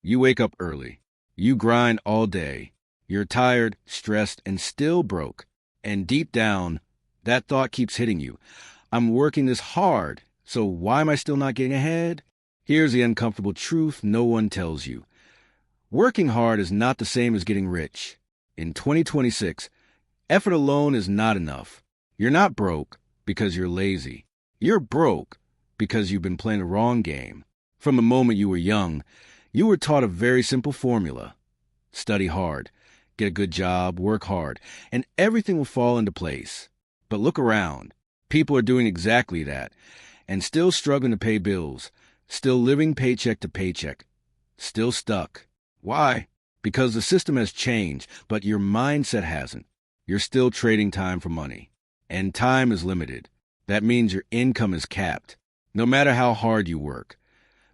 You wake up early. You grind all day. You're tired, stressed, and still broke. And deep down, that thought keeps hitting you. I'm working this hard, so why am I still not getting ahead? Here's the uncomfortable truth no one tells you. Working hard is not the same as getting rich. In 2026, effort alone is not enough. You're not broke because you're lazy. You're broke because you've been playing the wrong game. From the moment you were young, you were taught a very simple formula. Study hard, get a good job, work hard, and everything will fall into place. But look around. People are doing exactly that, and still struggling to pay bills, still living paycheck to paycheck, still stuck. Why? Because the system has changed, but your mindset hasn't. You're still trading time for money, and time is limited. That means your income is capped. No matter how hard you work,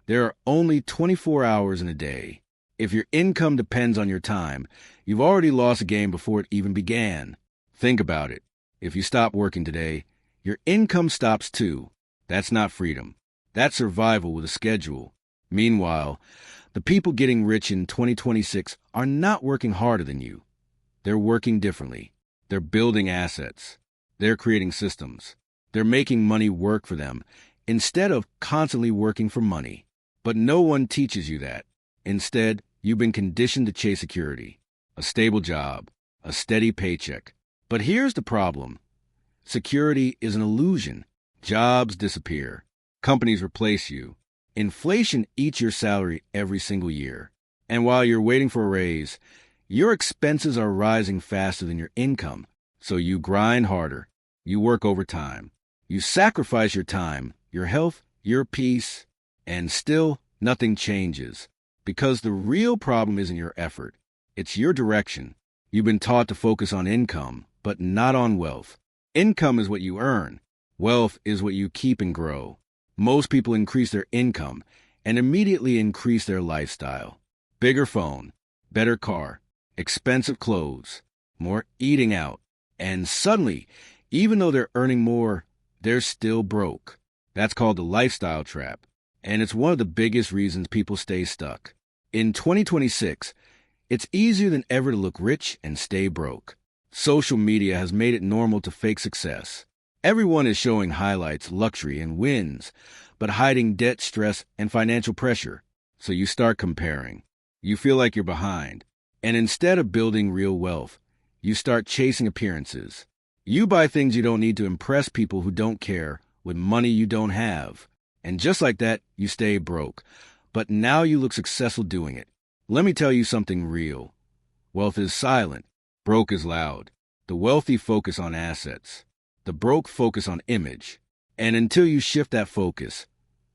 there are only 24 hours in a day. If your income depends on your time, you've already lost a game before it even began. Think about it. If you stop working today, your income stops too. That's not freedom. That's survival with a schedule. Meanwhile, the people getting rich in 2026 are not working harder than you. They're working differently. They're building assets. They're creating systems. They're making money work for them instead of constantly working for money. But no one teaches you that. Instead, you've been conditioned to chase security, a stable job, a steady paycheck. But here's the problem. Security is an illusion. Jobs disappear. Companies replace you. Inflation eats your salary every single year. And while you're waiting for a raise, your expenses are rising faster than your income. So you grind harder. You work overtime. You sacrifice your time, your health, your peace, and still nothing changes. Because the real problem isn't your effort. It's your direction. You've been taught to focus on income, but not on wealth. Income is what you earn. Wealth is what you keep and grow. Most people increase their income and immediately increase their lifestyle. Bigger phone, better car, expensive clothes, more eating out. And suddenly, even though they're earning more, they're still broke. That's called the lifestyle trap. And it's one of the biggest reasons people stay stuck. In 2026, it's easier than ever to look rich and stay broke. Social media has made it normal to fake success. Everyone is showing highlights, luxury, and wins, but hiding debt, stress, and financial pressure. So you start comparing. You feel like you're behind. And instead of building real wealth, you start chasing appearances. You buy things you don't need to impress people who don't care with money you don't have. And just like that, you stay broke. But now you look successful doing it. Let me tell you something real. Wealth is silent. Broke is loud. The wealthy focus on assets. The broke focus on image. And until you shift that focus,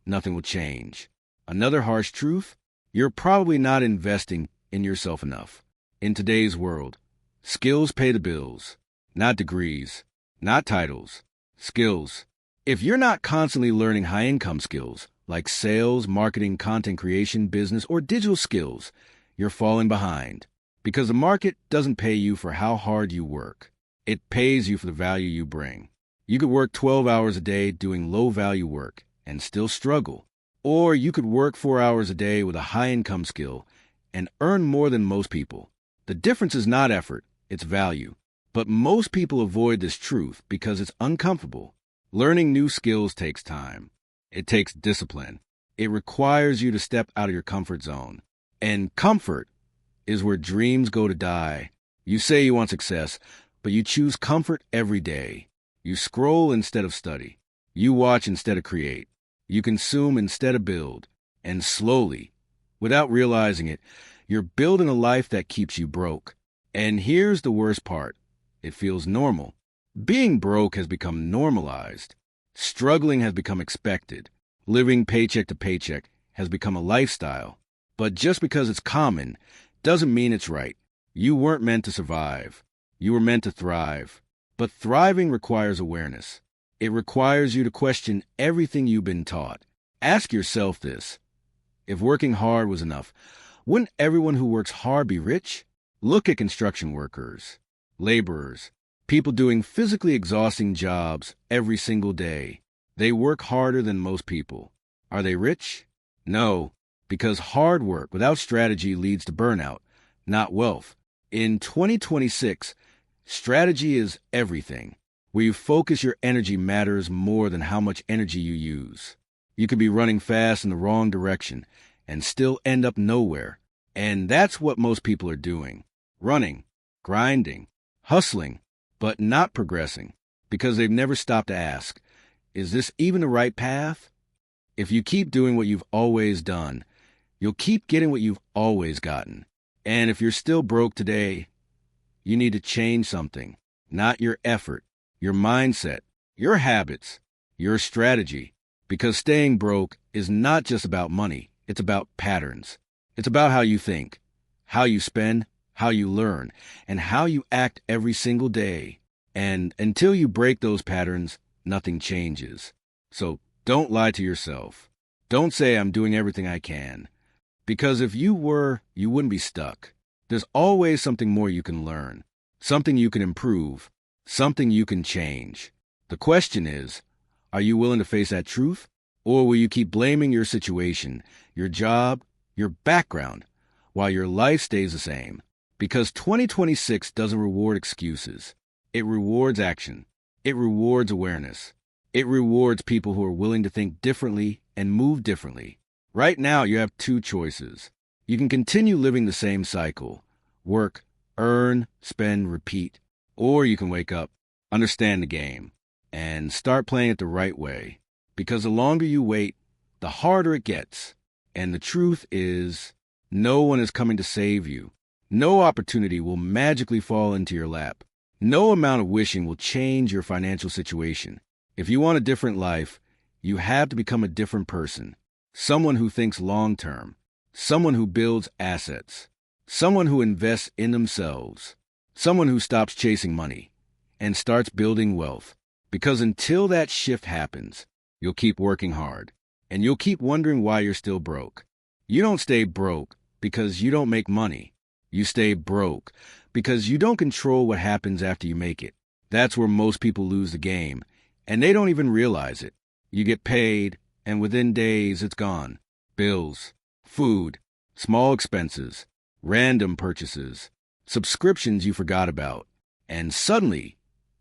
nothing will change. Another harsh truth? You're probably not investing in yourself enough. In today's world, skills pay the bills. Not degrees. Not titles. Skills. If you're not constantly learning high-income skills, like sales, marketing, content creation, business, or digital skills, you're falling behind. Because the market doesn't pay you for how hard you work. It pays you for the value you bring. You could work 12 hours a day doing low-value work and still struggle. Or you could work 4 hours a day with a high-income skill and earn more than most people. The difference is not effort, it's value. But most people avoid this truth because it's uncomfortable. Learning new skills takes time. It takes discipline. It requires you to step out of your comfort zone. And comfort is where dreams go to die. You say you want success, but you choose comfort every day. You scroll instead of study. You watch instead of create. You consume instead of build. And slowly, without realizing it, you're building a life that keeps you broke. And here's the worst part. It feels normal. Being broke has become normalized. Struggling has become expected. Living paycheck to paycheck has become a lifestyle. But just because it's common doesn't mean it's right. You weren't meant to survive. You were meant to thrive. But thriving requires awareness. It requires you to question everything you've been taught. Ask yourself this. If working hard was enough, wouldn't everyone who works hard be rich? Look at construction workers, laborers, people doing physically exhausting jobs every single day. They work harder than most people. Are they rich? No, Because hard work without strategy leads to burnout, not wealth. In 2026, strategy is everything. Where you focus your energy matters more than how much energy you use. You could be running fast in the wrong direction and still end up nowhere. And that's what most people are doing. Running, grinding, hustling, but not progressing. Because they've never stopped to ask, is this even the right path? If you keep doing what you've always done, you'll keep getting what you've always gotten. And if you're still broke today, you need to change something. Not your effort, your mindset, your habits, your strategy. Because staying broke is not just about money, it's about patterns. It's about how you think, how you spend, how you learn, and how you act every single day. And until you break those patterns, nothing changes. So don't lie to yourself. Don't say I'm doing everything I can. Because if you were, you wouldn't be stuck. There's always something more you can learn, something you can improve, something you can change. The question is, are you willing to face that truth? Or will you keep blaming your situation, your job, your background, while your life stays the same? Because 2026 doesn't reward excuses. It rewards action. It rewards awareness. It rewards people who are willing to think differently and move differently. Right now, you have two choices. You can continue living the same cycle. Work, earn, spend, repeat. Or you can wake up, understand the game, and start playing it the right way. Because the longer you wait, the harder it gets. And the truth is, no one is coming to save you. No opportunity will magically fall into your lap. No amount of wishing will change your financial situation. If you want a different life, you have to become a different person. Someone who thinks long-term. Someone who builds assets. Someone who invests in themselves. Someone who stops chasing money and starts building wealth. Because until that shift happens, you'll keep working hard. And you'll keep wondering why you're still broke. You don't stay broke because you don't make money. You stay broke because you don't control what happens after you make it. That's where most people lose the game, and they don't even realize it. You get paid, and within days it's gone. Bills, food, small expenses, random purchases, subscriptions you forgot about. And suddenly,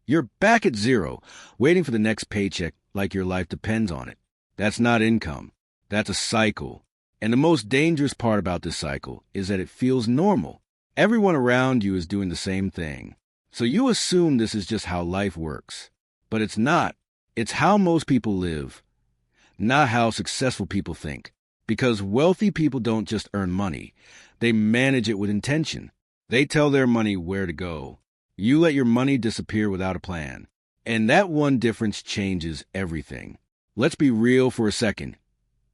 you're back at zero, waiting for the next paycheck like your life depends on it. That's not income. That's a cycle. And the most dangerous part about this cycle is that it feels normal. Everyone around you is doing the same thing. So you assume this is just how life works. But it's not. It's how most people live, not how successful people think. Because wealthy people don't just earn money. They manage it with intention. They tell their money where to go. You let your money disappear without a plan. And that one difference changes everything. Let's be real for a second.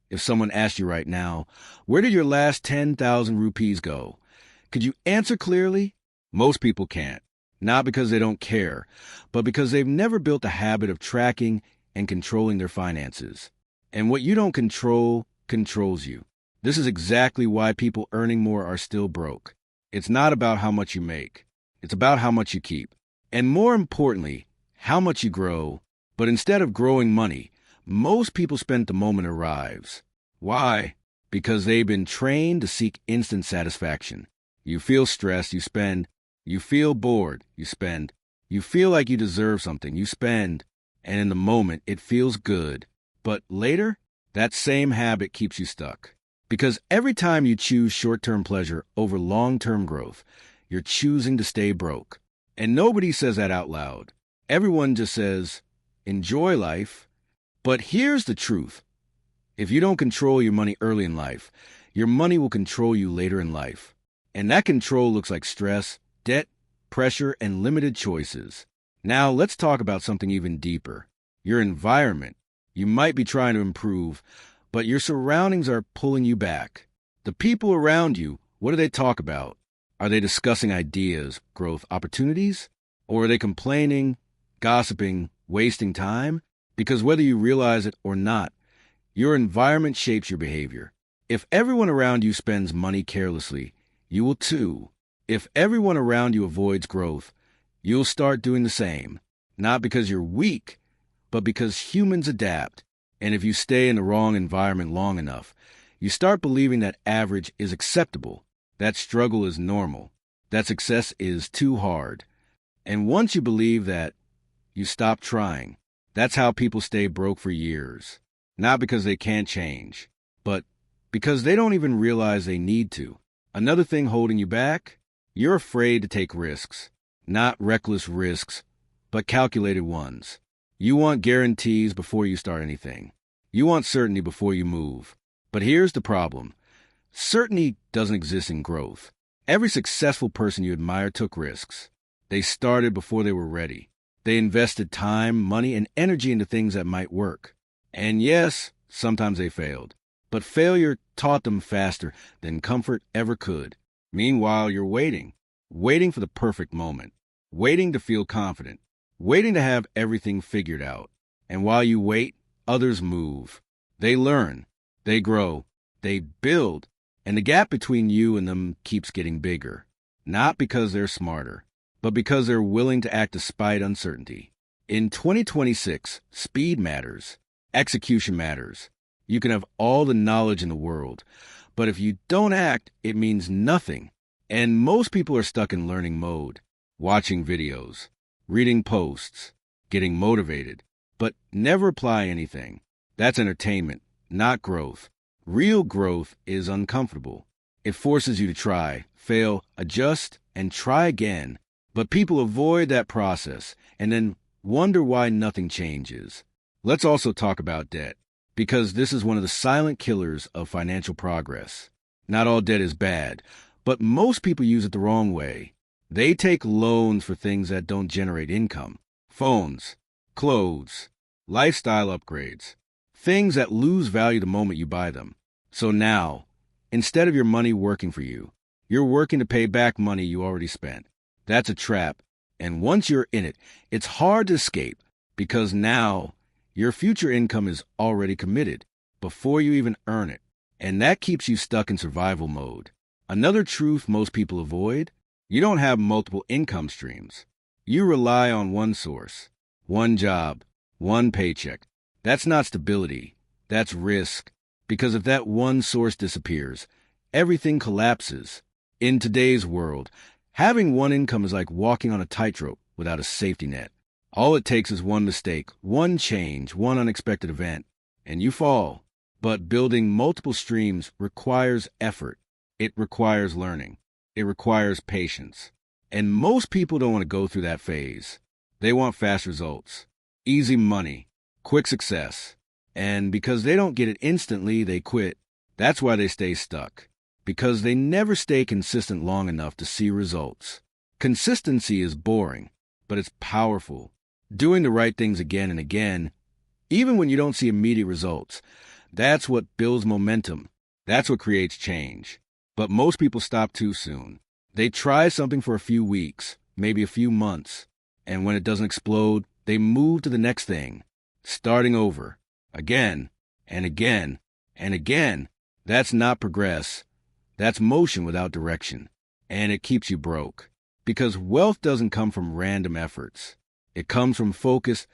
If someone asked you right now, where did your last 10,000 rupees go? Could you answer clearly? Most people can't. Not because they don't care, but because they've never built a habit of tracking and controlling their finances. And what you don't control controls you. This is exactly why people earning more are still broke. It's not about how much you make. It's about how much you keep. And more importantly, how much you grow. But instead of growing money, most people spend the moment arrives. Why? Because they've been trained to seek instant satisfaction. You feel stressed, you spend. You feel bored, you spend. You feel like you deserve something, you spend. And in the moment, it feels good. But later, that same habit keeps you stuck. Because every time you choose short-term pleasure over long-term growth, you're choosing to stay broke. And nobody says that out loud. Everyone just says, enjoy life. But here's the truth. If you don't control your money early in life, your money will control you later in life. And that control looks like stress, debt, pressure, and limited choices. Now let's talk about something even deeper. Your environment. You might be trying to improve, but your surroundings are pulling you back. The people around you, what do they talk about? Are they discussing ideas, growth, opportunities? Or are they complaining, gossiping, wasting time? Because whether you realize it or not, your environment shapes your behavior. If everyone around you spends money carelessly, you will too. If everyone around you avoids growth, you'll start doing the same. Not because you're weak, but because humans adapt. And if you stay in the wrong environment long enough, You start believing that average is acceptable, that struggle is normal, that success is too hard. And once you believe that, you stop trying. That's how people stay broke for years. Not because they can't change, but because they don't even realize they need to. Another thing holding you back? You're afraid to take risks. Not reckless risks, but calculated ones. You want guarantees before you start anything. You want certainty before you move. But here's the problem. Certainty doesn't exist in growth. Every successful person you admire took risks. They started before they were ready. They invested time, money, and energy into things that might work. And yes, sometimes they failed. But failure taught them faster than comfort ever could. Meanwhile, you're waiting for the perfect moment, waiting to feel confident, waiting to have everything figured out. And while you wait, others move. They learn, they grow, they build, and the gap between you and them keeps getting bigger. Not because they're smarter, but because they're willing to act despite uncertainty. In 2026, speed matters. Execution matters. You can have all the knowledge in the world, but if you don't act, it means nothing. And most people are stuck in learning mode, watching videos, reading posts, getting motivated, but never apply anything. That's entertainment, not growth. Real growth is uncomfortable. It forces you to try, fail, adjust, and try again. But people avoid that process and then wonder why nothing changes. Let's also talk about debt, because this is one of the silent killers of financial progress. Not all debt is bad, but most people use it the wrong way. They take loans for things that don't generate income. Phones, clothes, lifestyle upgrades, things that lose value the moment you buy them. So now, instead of your money working for you, you're working to pay back money you already spent. That's a trap. And once you're in it, it's hard to escape, because now your future income is already committed before you even earn it. And that keeps you stuck in survival mode. Another truth most people avoid: you don't have multiple income streams. You rely on one source, one job, one paycheck. That's not stability. That's risk. Because if that one source disappears, everything collapses. In today's world, having one income is like walking on a tightrope without a safety net. All it takes is one mistake, one change, one unexpected event, and you fall. But building multiple streams requires effort. It requires learning. It requires patience. And most people don't want to go through that phase. They want fast results, easy money, quick success. And because they don't get it instantly, they quit. That's why they stay stuck. Because they never stay consistent long enough to see results. Consistency is boring, but it's powerful. Doing the right things again and again, even when you don't see immediate results, that's what builds momentum. That's what creates change. But most people stop too soon. They try something for a few weeks, maybe a few months, and when it doesn't explode, they move to the next thing, starting over, again, and again, and again. That's not progress. That's motion without direction, and it keeps you broke. Because wealth doesn't come from random efforts. It comes from focus,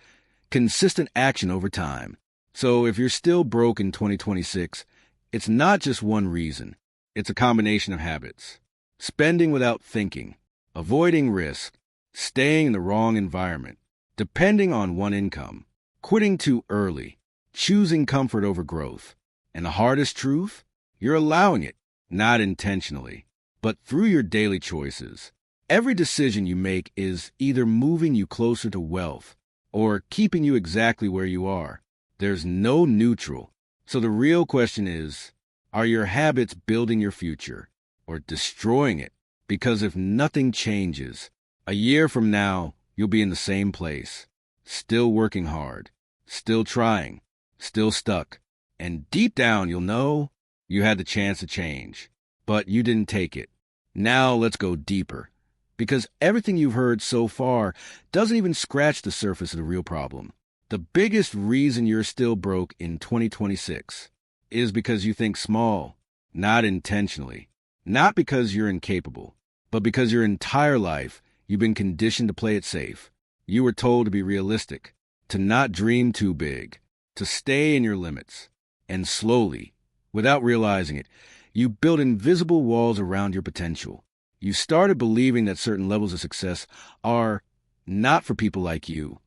consistent action over time. So if you're still broke in 2026, it's not just one reason. It's a combination of habits. Spending without thinking, avoiding risk, staying in the wrong environment, depending on one income, quitting too early, choosing comfort over growth. And the hardest truth? You're allowing it, not intentionally, but through your daily choices. Every decision you make is either moving you closer to wealth or keeping you exactly where you are. There's no neutral. So the real question is, are your habits building your future or destroying it? Because if nothing changes, a year from now, you'll be in the same place, still working hard, still trying, still stuck. And deep down, you'll know you had the chance to change, but you didn't take it. Now let's go deeper, because everything you've heard so far doesn't even scratch the surface of the real problem. The biggest reason you're still broke in 2026 is because you think small, not intentionally. Not because you're incapable, but because your entire life you've been conditioned to play it safe. You were told to be realistic, to not dream too big, to stay in your limits. And slowly, Without realizing it, you built invisible walls around your potential. You started believing that certain levels of success are not for people like you.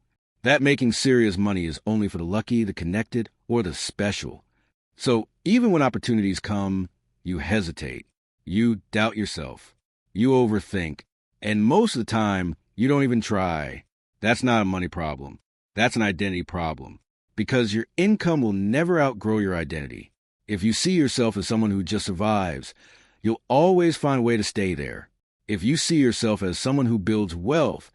That making serious money is only for the lucky, the connected, or the special. So even when opportunities come, you hesitate. You doubt yourself. You overthink. And most of the time, you don't even try. That's not a money problem. That's an identity problem. Because your income will never outgrow your identity. If you see yourself as someone who just survives, you'll always find a way to stay there. If you see yourself as someone who builds wealth,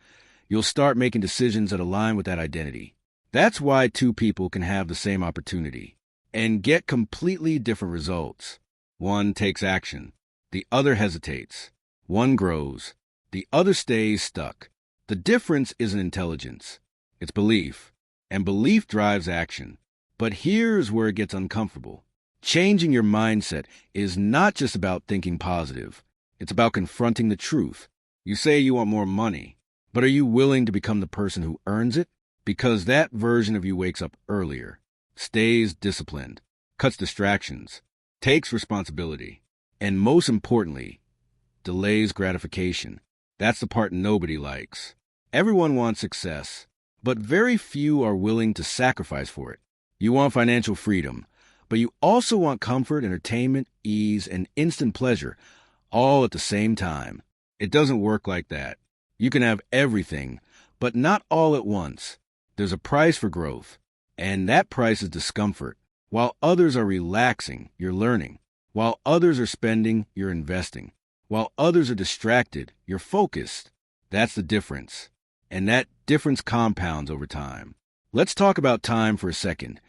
you'll start making decisions that align with that identity. That's why two people can have the same opportunity and get completely different results. One takes action. The other hesitates. One grows. The other stays stuck. The difference isn't intelligence. It's belief. And belief drives action. But here's where it gets uncomfortable. Changing your mindset is not just about thinking positive. It's about confronting the truth. You say you want more money, but are you willing to become the person who earns it? Because that version of you wakes up earlier, stays disciplined, cuts distractions, takes responsibility, and most importantly, delays gratification. That's the part nobody likes. Everyone wants success, but very few are willing to sacrifice for it. You want financial freedom, but you also want comfort, entertainment, ease, and instant pleasure, all at the same time. It doesn't work like that. You can have everything, but not all at once. There's a price for growth, and that price is discomfort. While others are relaxing, you're learning. While others are spending, you're investing. While others are distracted, you're focused. That's the difference. And that difference compounds over time. Let's talk about time for a second,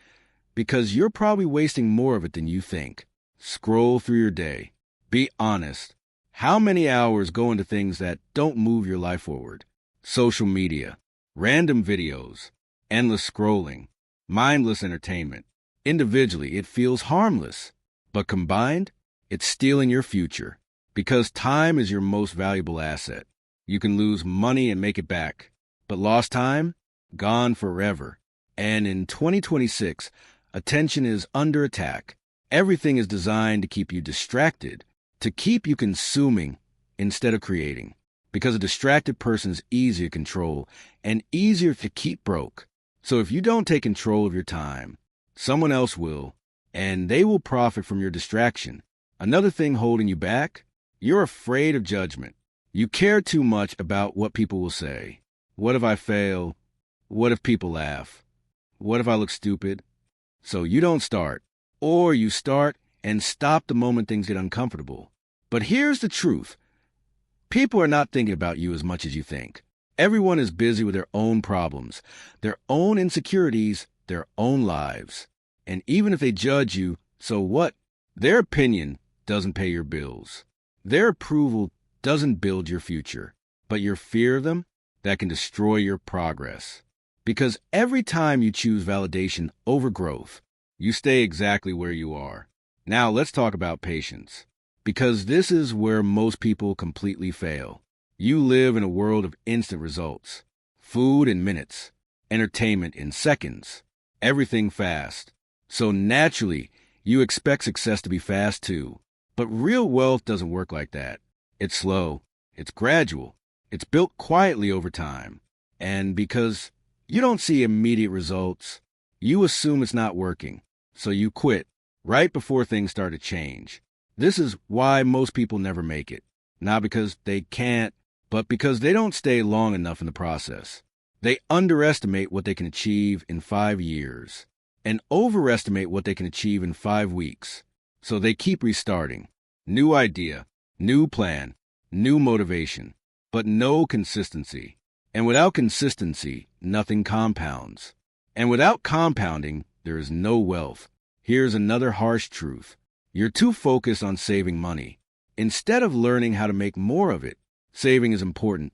because you're probably wasting more of it than you think. Scroll through your day. Be honest. How many hours go into things that don't move your life forward? Social media, random videos, endless scrolling, mindless entertainment. Individually, it feels harmless, but combined, it's stealing your future. Because time is your most valuable asset. You can lose money and make it back, but lost time? Gone forever. And in 2026, attention is under attack. Everything is designed to keep you distracted, to keep you consuming instead of creating. Because a distracted person is easier to control and easier to keep broke. So if you don't take control of your time, someone else will, and they will profit from your distraction. Another thing holding you back? You're afraid of judgment. You care too much about what people will say. What if I fail? What if people laugh? What if I look stupid? So you don't start. Or you start and stop the moment things get uncomfortable. But here's the truth. People are not thinking about you as much as you think. Everyone is busy with their own problems, their own insecurities, their own lives. And even if they judge you, so what? Their opinion doesn't pay your bills. Their approval doesn't build your future. But your fear of them, that can destroy your progress. Because every time you choose validation over growth, you stay exactly where you are. Now let's talk about patience. Because this is where most people completely fail. You live in a world of instant results. Food in minutes. Entertainment in seconds. Everything fast. So naturally, you expect success to be fast too. But real wealth doesn't work like that. It's slow. It's gradual. It's built quietly over time. And because you don't see immediate results, you assume it's not working. So you quit right before things start to change. This is why most people never make it. Not because they can't, but because they don't stay long enough in the process. They underestimate what they can achieve in 5 years and overestimate what they can achieve in 5 weeks. So they keep restarting. New idea, new plan, new motivation, but no consistency. And without consistency, nothing compounds. And without compounding, there is no wealth. Here's another harsh truth. You're too focused on saving money. Instead of learning how to make more of it, saving is important,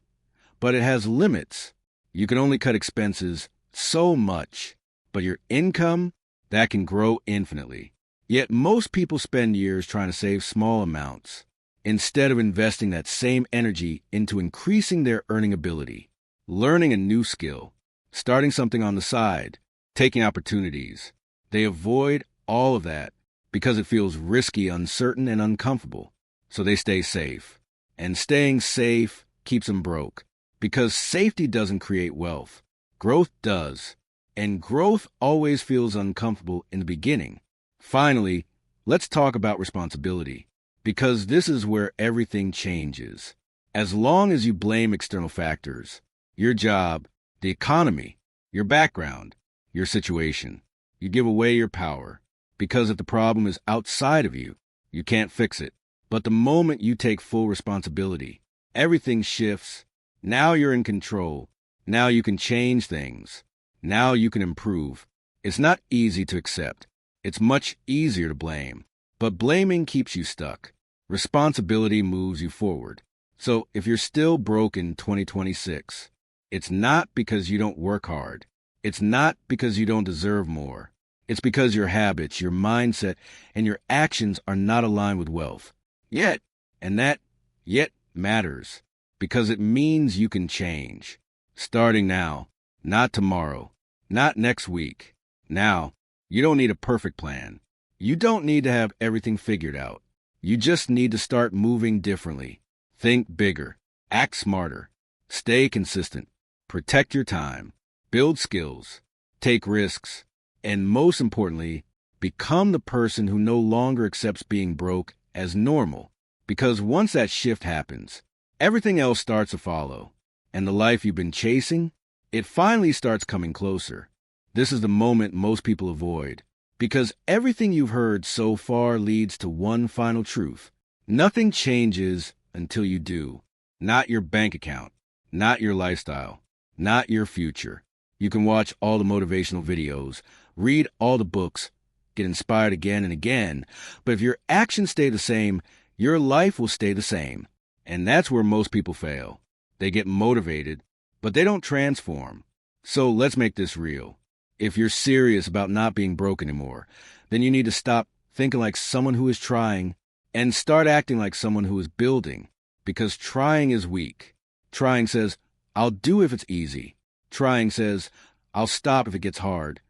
but it has limits. You can only cut expenses so much, but your income, that can grow infinitely. Yet most people spend years trying to save small amounts, instead of investing that same energy into increasing their earning ability, learning a new skill, starting something on the side, taking opportunities. They avoid all of that because it feels risky, uncertain, and uncomfortable. So they stay safe. And staying safe keeps them broke, because safety doesn't create wealth. Growth does. And growth always feels uncomfortable in the beginning. Finally, let's talk about responsibility, because this is where everything changes. As long as you blame external factors, your job, the economy, your background, your situation, you give away your power, because if the problem is outside of you, you can't fix it. But the moment you take full responsibility, everything shifts. Now you're in control. Now you can change things. Now you can improve. It's not easy to accept. It's much easier to blame. But blaming keeps you stuck. Responsibility moves you forward. So if you're still broke in 2026, it's not because you don't work hard. It's not because you don't deserve more. It's because your habits, your mindset, and your actions are not aligned with wealth. Yet, and that yet matters, because it means you can change. Starting now, not tomorrow, not next week. Now, you don't need a perfect plan. You don't need to have everything figured out. You just need to start moving differently. Think bigger, act smarter, stay consistent, protect your time, build skills, take risks, and most importantly, become the person who no longer accepts being broke as normal. Because once that shift happens, everything else starts to follow. And the life you've been chasing, it finally starts coming closer. This is the moment most people avoid, because everything you've heard so far leads to one final truth. Nothing changes until you do. Not your bank account, not your lifestyle, not your future. You can watch all the motivational videos, read all the books, get inspired again and again, but if your actions stay the same, your life will stay the same. And that's where most people fail. They get motivated, but they don't transform. So let's make this real. If you're serious about not being broke anymore, then you need to stop thinking like someone who is trying and start acting like someone who is building. Because trying is weak. Trying says, I'll do if it's easy. Trying says, I'll stop if it gets hard.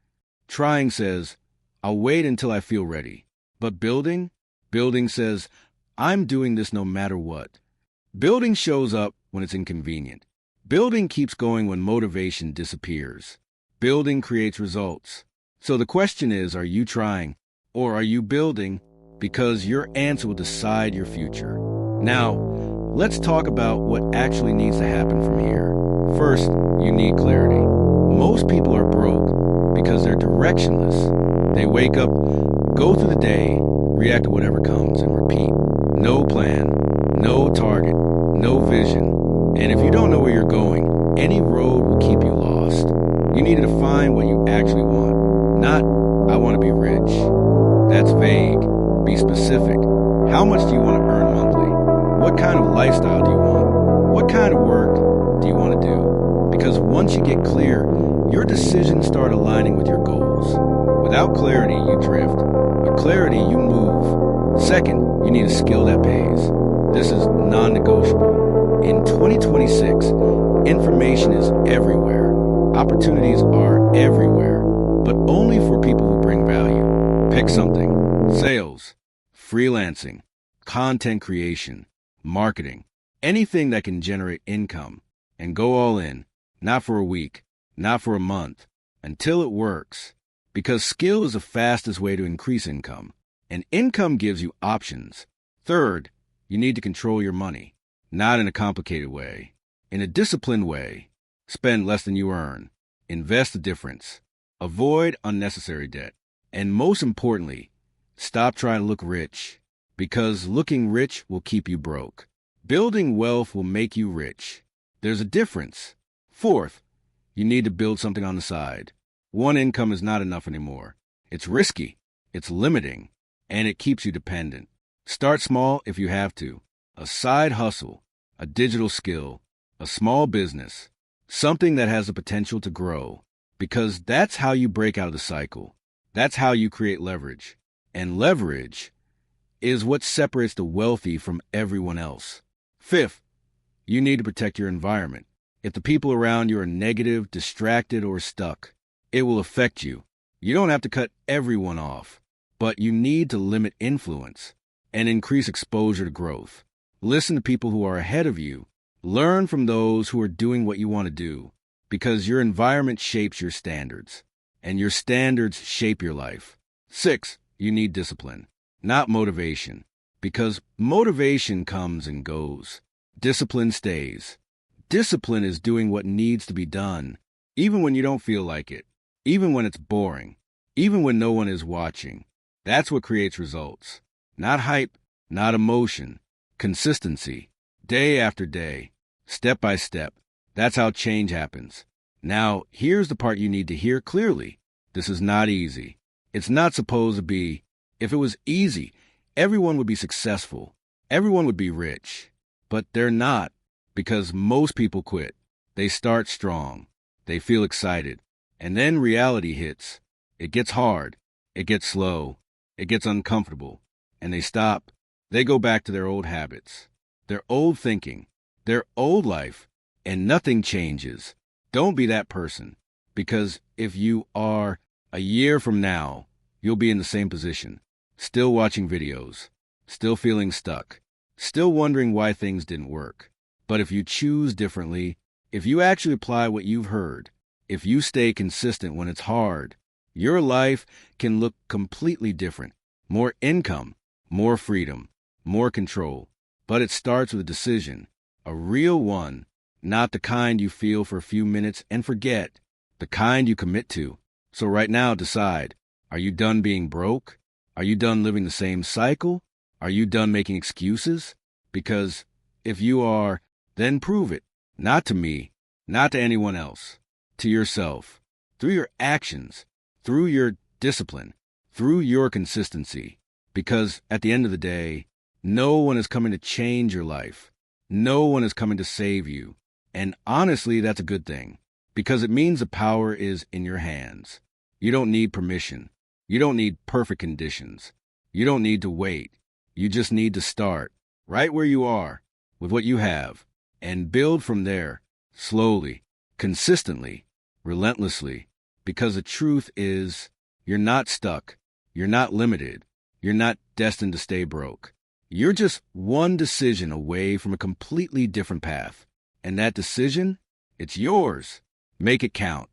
Trying says, I'll wait until I feel ready. But building says, I'm doing this no matter what. Building shows up when it's inconvenient. Building keeps going when motivation disappears. Building creates results. So the question is, are you trying or are you building? Because your answer will decide your future. Now, let's talk about what actually needs to happen from here. First, you need clarity. Most people are broke because they're directionless. They wake up, go through the day, react to whatever comes, and repeat. No plan, no target, no vision. And if you don't know where you're going, any road will keep you lost. You need to define what you actually want. Not, I want to be rich. That's vague. Be specific. How much do you want to earn monthly? What kind of lifestyle do you want? What kind of work do you want to do? Because once you get clear, your decisions start aligning with your goals. Without clarity, you drift. With clarity, you move. Second, you need a skill that pays. This is non-negotiable. In 2026, information is everywhere. Opportunities are everywhere, but only for people who bring value. Pick something. Sales, freelancing, content creation, marketing, anything that can generate income, and go all in, not for a week, not for a month, until it works. Because skill is the fastest way to increase income, and income gives you options. Third, you need to control your money, not in a complicated way, in a disciplined way. Spend less than you earn. Invest the difference. Avoid unnecessary debt. And most importantly, stop trying to look rich, because looking rich will keep you broke. Building wealth will make you rich. There's a difference. Fourth, you need to build something on the side. One income is not enough anymore. It's risky, it's limiting, and it keeps you dependent. Start small if you have to. A side hustle, a digital skill, a small business, something that has the potential to grow, because that's how you break out of the cycle. That's how you create leverage. And leverage is what separates the wealthy from everyone else. Fifth, you need to protect your environment. If the people around you are negative, distracted, or stuck, it will affect you. You don't have to cut everyone off, but you need to limit influence and increase exposure to growth. Listen to people who are ahead of you. Learn from those who are doing what you want to do, because your environment shapes your standards, and your standards shape your life. 6, you need discipline, not motivation, because motivation comes and goes. Discipline stays. Discipline is doing what needs to be done, even when you don't feel like it, even when it's boring, even when no one is watching. That's what creates results. Not hype, not emotion. Consistency. Day after day. Step by step. That's how change happens. Now, here's the part you need to hear clearly. This is not easy. It's not supposed to be. If it was easy, everyone would be successful. Everyone would be rich. But they're not, because most people quit. They start strong. They feel excited. And then reality hits. It gets hard. It gets slow. It gets uncomfortable. And they stop. They go back to their old habits, their old thinking, their old life, and nothing changes. Don't be that person, because if you are, a year from now, you'll be in the same position, still watching videos, still feeling stuck, still wondering why things didn't work. But if you choose differently, if you actually apply what you've heard, if you stay consistent when it's hard, your life can look completely different. More income, more freedom, more control. But it starts with a decision, a real one, not the kind you feel for a few minutes and forget, the kind you commit to. So right now, decide, are you done being broke? Are you done living the same cycle? Are you done making excuses? Because if you are, then prove it, not to me, not to anyone else, to yourself, through your actions, through your discipline, through your consistency. Because at the end of the day, no one is coming to change your life. No one is coming to save you. And honestly, that's a good thing, because it means the power is in your hands. You don't need permission. You don't need perfect conditions. You don't need to wait. You just need to start right where you are with what you have and build from there, slowly, consistently, relentlessly, because the truth is you're not stuck. You're not limited. You're not destined to stay broke. You're just one decision away from a completely different path. And that decision, it's yours. Make it count.